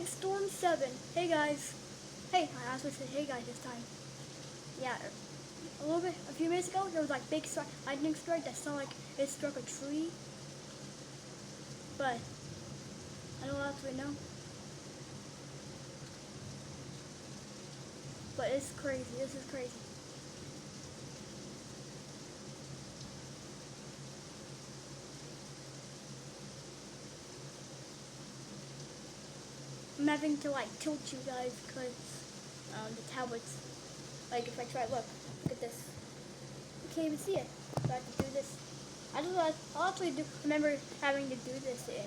Big Storm 7. Hey guys. Hey, I also said hey guys this time. Yeah, a few minutes ago, there was like big lightning strike that sounded like it struck a tree. But I don't actually know. But it's crazy. This is crazy. I'm having to like tilt you guys because the tablets, like if I try, look at this. You can't even see it. So I have to do this. I'll actually remember having to do this in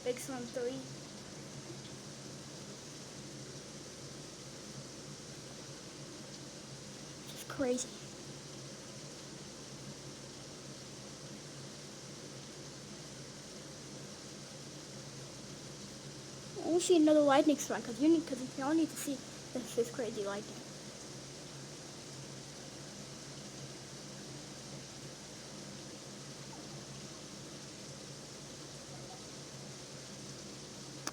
Big Storm 3. It's crazy. I want to see another lightning strike because y'all need to see this crazy lightning.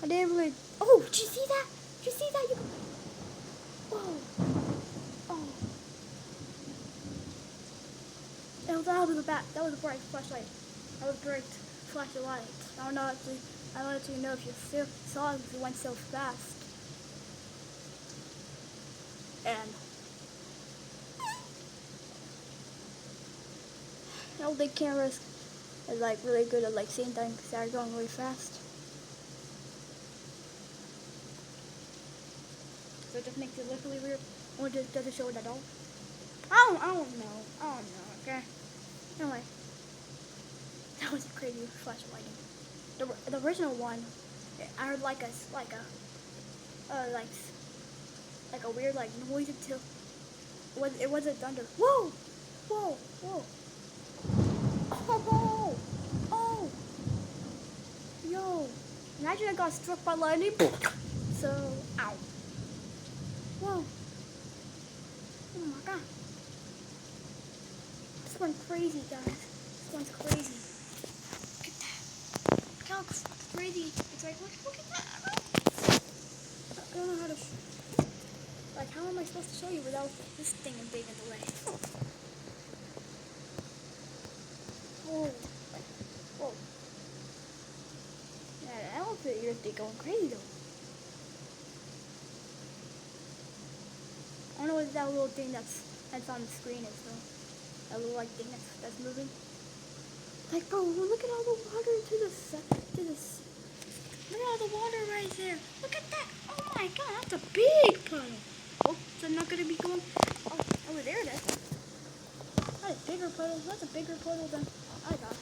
I didn't really. Oh, did you see that? Did you see that? Whoa. Oh. That was a bat. That was a bright flashlight. That was a bright flashlight. I don't actually know if you still saw it because it went so fast. And I don't think cameras are like really good at like seeing things that are going really fast. So it just makes it look really weird. Or does it show it at all? I don't know. Okay. Anyway, that was a crazy flash of lightning. The original one, I heard like a weird like noise until it wasn't thunder. Whoa, whoa, whoa. Oh, oh, yo! Imagine I got struck by lightning. So, ow. Whoa. Oh my god. This one's crazy, guys. This one's crazy. Look at that. Look how crazy. It's like, look at that. I don't know how to. Like, how am I supposed to show you without this thing being in the way? Whoa. Whoa. Yeah, the elephant ears be going crazy though. I don't know what that little thing that's on the screen is though. That little like thing that's moving. Like, bro, look at all the water to this. Look at all the water right there. Look at that. Oh my god, that's a big puddle. Oh, is it not gonna be going? Oh, over there it is. That's a bigger puddle. That's a bigger puddle than I got.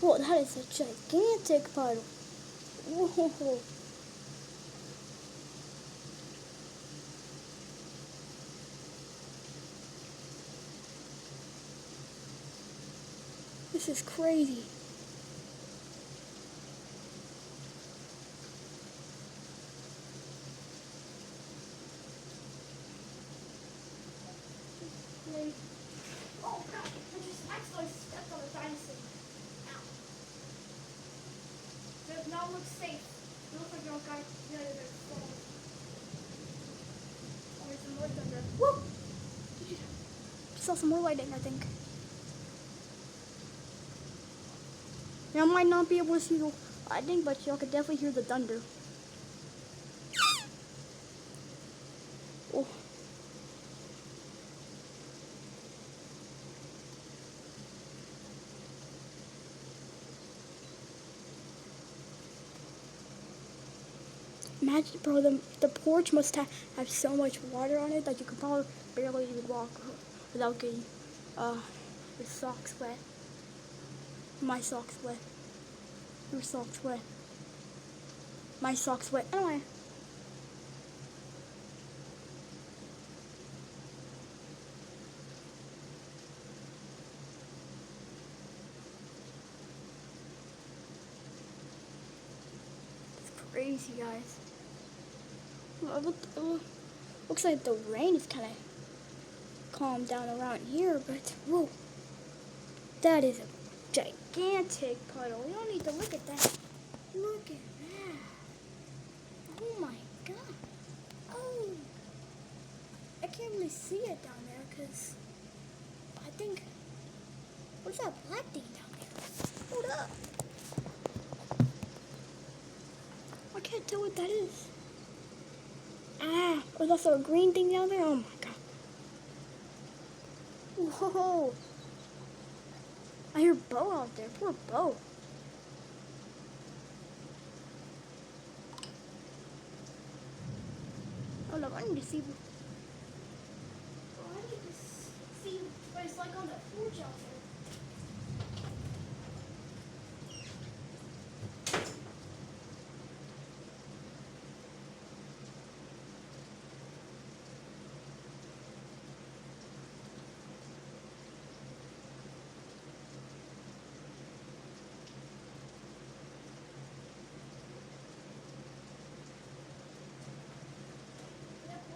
Whoa, that is a gigantic puddle. Whoa. This is crazy. Oh god, I just accidentally stepped on a dinosaur. Ow. Does not look safe. It looks like your guy the other phone. Oh, there's some more thunder. Whoa! Saw some more lightning, I think. Y'all might not be able to see the lightning, but y'all could definitely hear the thunder. Oh. Imagine, bro, the porch must have so much water on it that you could probably barely even walk without getting your socks wet. My socks wet. Your socks wet. My socks wet. Anyway. It's crazy, guys. Looks like the rain is kind of calmed down around here, but whoa. That is a gigantic puddle. You don't need to look at that. Look at that. Oh my god. Oh. I can't really see it down there because I think, what's that black thing down there? Hold up. I can't tell what that is. Ah, there's also a green thing down there. Oh my god. Whoa. I hear Bo out there. Poor Bo. Oh look, I need to see. I need to see what it's like on that porch out there.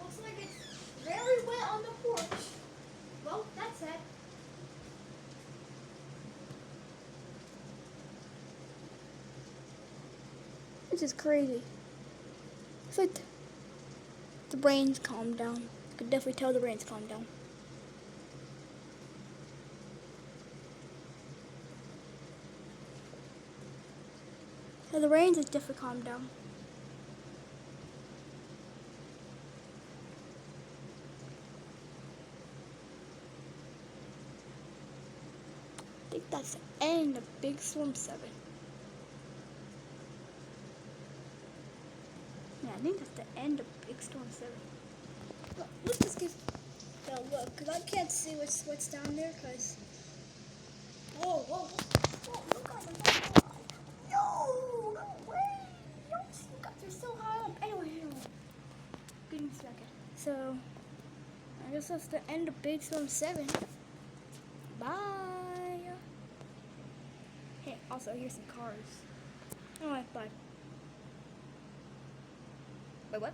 Looks like it's very wet on the porch. Well, that's it. This is crazy. It's like the rain's calmed down. I could definitely tell the rain's calmed down. So the rain's is definitely calmed down. I think that's the end of Big Storm 7. Yeah, I think that's the end of Big Storm 7. Look, let's just give a look, because I can't see what's down there, because... Whoa, whoa, whoa, look at them. No, no way. You guys are so high up. Anyway. Give me a second. So, I guess that's the end of Big Storm 7. Bye. Hey, also, here's some cars. Alright, bye. Wait, what?